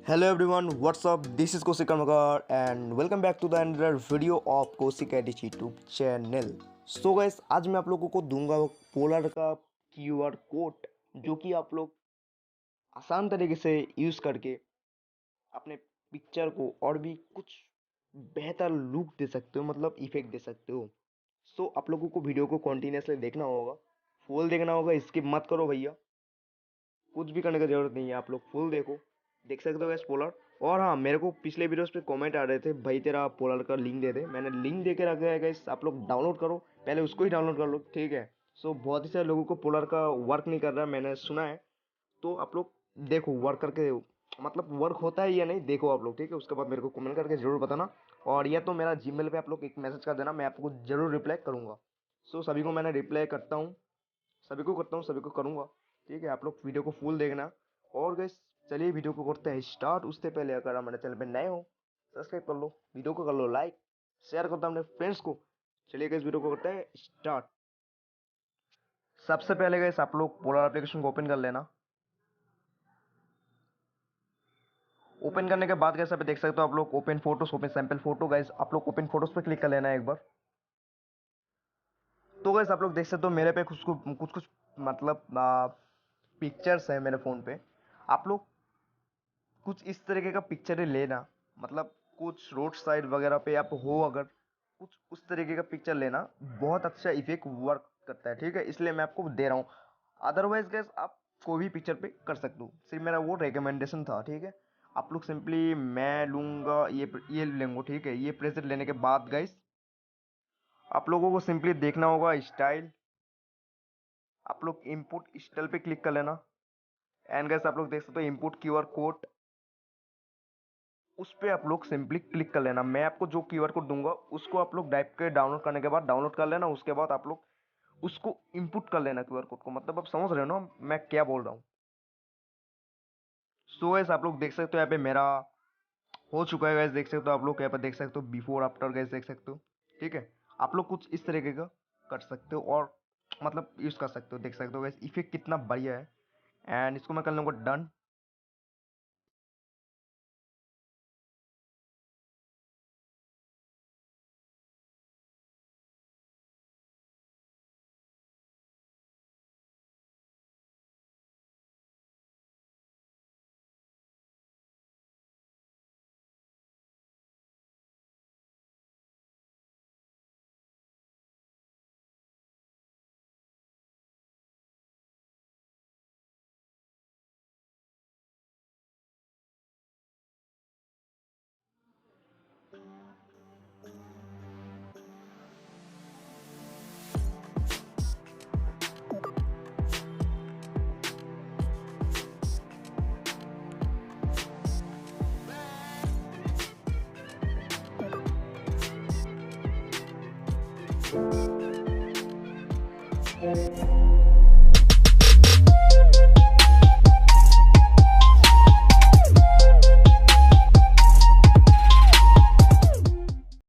Hello everyone, what's up? This is Koushik and welcome back to the another video of Koushik Editz YouTube channel. So guys, आज मैं आप लोगों को दूंगा polar का QR code जो कि आप लोग आसान तरीके से यूज़ करके अपने पिक्चर को और भी कुछ बेहतर लुक दे सकते हो, मतलब इफेक्ट दे सकते हो। सो आप लोगों को वीडियो को कंटिन्यूसली देखना होगा, फुल देखना होगा, स्किप मत करो भैया। कुछ भी करने की जरूरत नहीं है, आप लोग फुल देखो, देख सकते हो गैस पोलर। और हाँ, मेरे को पिछले वीडियोस पे कमेंट आ रहे थे भाई तेरा पोलर का लिंक दे दे। मैंने लिंक दे के रखा है गैस, आप लोग डाउनलोड करो, पहले उसको ही डाउनलोड कर लो, ठीक है। सो बहुत ही सारे लोगों को पोलर का वर्क नहीं कर रहा, मैंने सुना है। तो आप लोग देखो वर्क करके, मतलब वर्क होता है या नहीं, देखो आप लोग, ठीक है। उसके बाद मेरे को कमेंट करके जरूर बताना। और या तो मेरा जीमेल पे आप लोग एक मैसेज कर देना, मैं आपको जरूर रिप्लाई करूँगा। सो सभी को मैंने रिप्लाई करता हूँ, सभी को करता हूँ, सभी को करूँगा, ठीक है। आप लोग वीडियो को फुल देखना। और गैस चलिए वीडियो को करते हैं स्टार्ट। उससे पहले अगर हमारे चैनल पे नए हो, सब्सक्राइब कर लो, वीडियो को कर लो लाइक, शेयर करता हूँ अपने फ्रेंड्स को। चलिए गैस वीडियो को करते हैं स्टार्ट। सबसे पहले गैस आप लोग पोलर एप्लीकेशन को ओपन कर लेना। ओपन करने के बाद गैस आप देख सकते हो, आप लोग open photos, open sample photo, gas आप लोग ओपन फोटोज पे क्लिक कर लेना है एक बार। तो गैस आप लोग देख सकते हो मेरे पे कुछ कुछ कुछ मतलब पिक्चर्स है मेरे फ़ोन पे। आप लोग कुछ इस तरीके का पिक्चर ही लेना, मतलब कुछ रोड साइड वगैरह पे आप हो, अगर कुछ उस तरीके का पिक्चर लेना, बहुत अच्छा इफेक्ट वर्क करता है, ठीक है। इसलिए मैं आपको दे रहा हूँ। अदरवाइज गैस आप कोई भी पिक्चर पे कर सकते हो, सिर्फ मेरा वो रिकमेंडेशन था, ठीक है। आप लोग सिंपली, मैं लूँगा ये लेंगे, ठीक है। ये प्रेसेट लेने के बाद गाइस आप लोगों को सिंपली देखना होगा स्टाइल, आप लोग इनपुट स्टाइल पे क्लिक कर लेना। एंड गाइस आप लोग देख सकते हो इनपुट क्यूआर कोड, उस पे आप लोग सिंपली क्लिक कर लेना। मैं आपको जो क्यूआर कोड दूंगा उसको आप लोग डाइप के डाउनलोड करने के बाद डाउनलोड कर लेना। उसके बाद आप लोग उसको इनपुट कर लेना क्यूआर कोड को, मतलब आप समझ रहे हो ना मैं क्या बोल रहा हूँ। सो गाइस आप लोग देख सकते हो यहाँ पे मेरा हो चुका है। गाइस देख सकते हो, आप लोग यहाँ पर देख सकते हो बिफोर आफ्टर, गाइस देख सकते हो, ठीक है। आप लोग कुछ इस तरीके का कर सकते हो और मतलब यूज़ कर सकते हो, देख सकते हो गाइस इफेक्ट कितना बढ़िया है। एंड इसको मैं कर लूँगा डन।